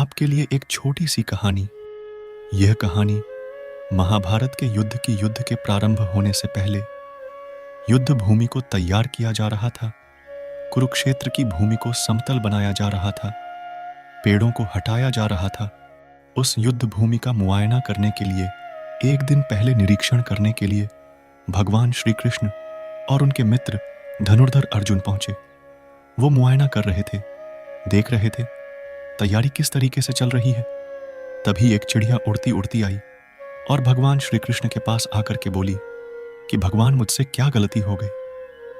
आपके लिए एक छोटी सी कहानी। यह कहानी महाभारत के युद्ध के प्रारंभ होने से पहले युद्ध भूमि को तैयार किया जा रहा था। कुरुक्षेत्र की भूमि को समतल बनाया जा रहा था, पेड़ों को हटाया जा रहा था। उस युद्ध भूमि का मुआयना करने के लिए एक दिन पहले निरीक्षण करने के लिए भगवान श्री कृष्ण और उनके मित्र धनुर्धर अर्जुन पहुंचे। वो मुआयना कर रहे थे, देख रहे थे तैयारी किस तरीके से चल रही है। तभी एक चिड़िया उड़ती उड़ती आई और भगवान श्री कृष्ण के पास आकर के बोली कि भगवान, मुझसे क्या गलती हो गई?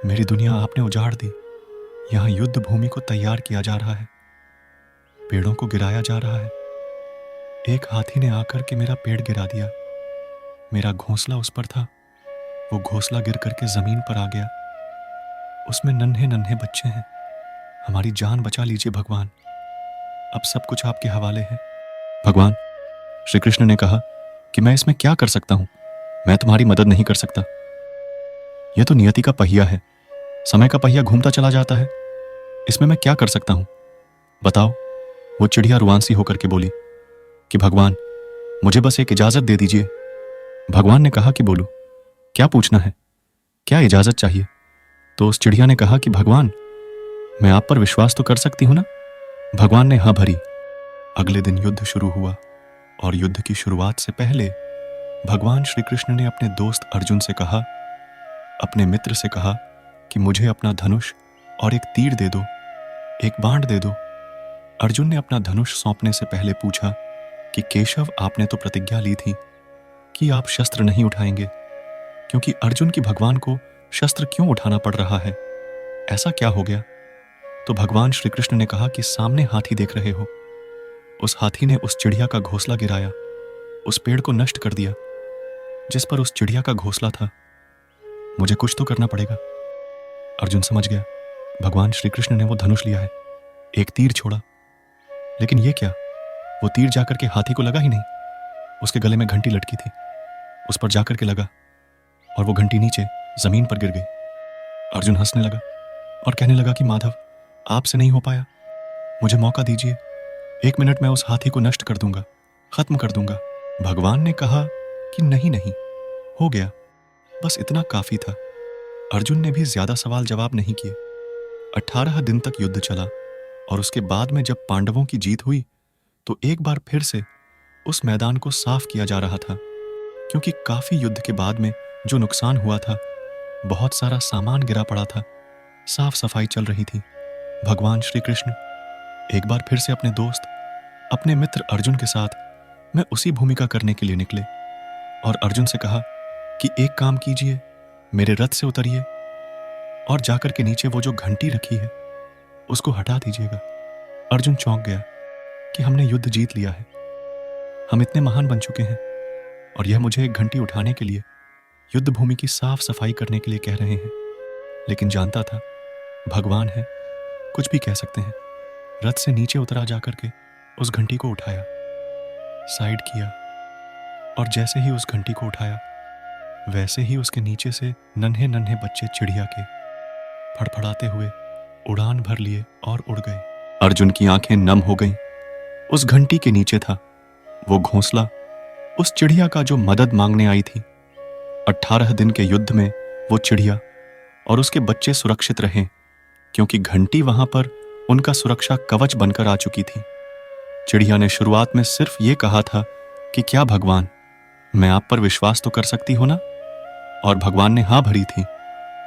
मेरी दुनिया आपने उजाड़ दी। यहाँ युद्ध भूमि को तैयार किया जा रहा है, पेड़ों को गिराया जा रहा है। एक हाथी ने आकर के मेरा पेड़ गिरा दिया। मेरा घोंसला उस पर था, वो घोंसला गिर करके जमीन पर आ गया। उसमें नन्हे नन्हे बच्चे हैं। हमारी जान बचा लीजिए भगवान, अब सब कुछ आपके हवाले है। भगवान श्री कृष्ण ने कहा कि मैं इसमें क्या कर सकता हूं, मैं तुम्हारी मदद नहीं कर सकता। यह तो नियति का पहिया है, समय का पहिया घूमता चला जाता है, इसमें मैं क्या कर सकता हूं, बताओ। वो चिड़िया रुआंसी होकर के बोली कि भगवान, मुझे बस एक इजाजत दे दीजिए। भगवान ने कहा कि बोलो, क्या पूछना है, क्या इजाजत चाहिए? तो उस चिड़िया ने कहा कि भगवान, मैं आप पर विश्वास तो कर सकती हूं ना? भगवान ने हाँ भरी। अगले दिन युद्ध शुरू हुआ और युद्ध की शुरुआत से पहले भगवान श्री कृष्ण ने अपने दोस्त अर्जुन से कहा, अपने मित्र से कहा कि मुझे अपना धनुष और एक तीर दे दो, एक बाण दे दो। अर्जुन ने अपना धनुष सौंपने से पहले पूछा कि केशव, आपने तो प्रतिज्ञा ली थी कि आप शस्त्र नहीं उठाएंगे, क्योंकि अर्जुन की भगवान को शस्त्र क्यों उठाना पड़ रहा है, ऐसा क्या हो गया? तो भगवान श्री कृष्ण ने कहा कि सामने हाथी देख रहे हो, उस हाथी ने उस चिड़िया का घोंसला गिराया, उस पेड़ को नष्ट कर दिया जिस पर उस चिड़िया का घोंसला था। मुझे कुछ तो करना पड़ेगा। अर्जुन समझ गया, भगवान श्री कृष्ण ने वो धनुष लिया है, एक तीर छोड़ा, लेकिन ये क्या? वो तीर जाकर के हाथी को लगा ही नहीं, उसके गले में घंटी लटकी थी, उस पर जाकर के लगा और वो घंटी नीचे जमीन पर गिर गई। अर्जुन हंसने लगा और कहने लगा कि माधव, आपसे नहीं हो पाया, मुझे मौका दीजिए, 1 मिनट में उस हाथी को नष्ट कर दूंगा, खत्म कर दूंगा। भगवान ने कहा कि नहीं नहीं, हो गया, बस इतना काफी था। अर्जुन ने भी ज्यादा सवाल जवाब नहीं किए। 18 दिन तक युद्ध चला और उसके बाद में जब पांडवों की जीत हुई तो एक बार फिर से उस मैदान को साफ किया जा रहा था, क्योंकि काफी युद्ध के बाद में जो नुकसान हुआ था, बहुत सारा सामान गिरा पड़ा था, साफ सफाई चल रही थी। भगवान श्री कृष्ण एक बार फिर से अपने दोस्त, अपने मित्र अर्जुन के साथ मैं उसी भूमिका करने के लिए निकले और अर्जुन से कहा कि एक काम कीजिए, मेरे रथ से उतरिए और जाकर के नीचे वो जो घंटी रखी है उसको हटा दीजिएगा। अर्जुन चौंक गया कि हमने युद्ध जीत लिया है, हम इतने महान बन चुके हैं और यह मुझे एक घंटी उठाने के लिए, युद्ध भूमि की साफ सफाई करने के लिए कह रहे हैं। लेकिन जानता था भगवान है, कुछ भी कह सकते हैं। रथ से नीचे उतरा जाकर के उस घंटी को उठाया, साइड किया और जैसे ही उस घंटी को उठाया वैसे ही उसके नीचे से नन्हे नन्हे बच्चे चिड़िया के फड़फड़ाते हुए उड़ान भर लिए और उड़ गए। अर्जुन की आंखें नम हो गईं। उस घंटी के नीचे था वो घोंसला, उस चिड़िया का जो मदद मांगने आई थी। 18 दिन के युद्ध में वो चिड़िया और उसके बच्चे सुरक्षित रहे, क्योंकि घंटी वहां पर उनका सुरक्षा कवच बनकर आ चुकी थी। चिड़िया ने शुरुआत में सिर्फ ये कहा था कि क्या भगवान, मैं आप पर विश्वास तो कर सकती हो ना? और भगवान ने हाँ भरी थी।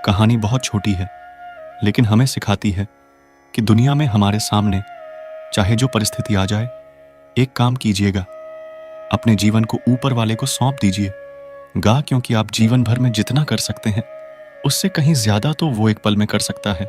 कहानी बहुत छोटी है, लेकिन हमें सिखाती है कि दुनिया में हमारे सामने चाहे जो परिस्थिति आ जाए, एक काम कीजिएगा, अपने जीवन को ऊपर वाले को सौंप दीजिएगा, क्योंकि आप जीवन भर में जितना कर सकते हैं उससे कहीं ज्यादा तो वो एक पल में कर सकता है।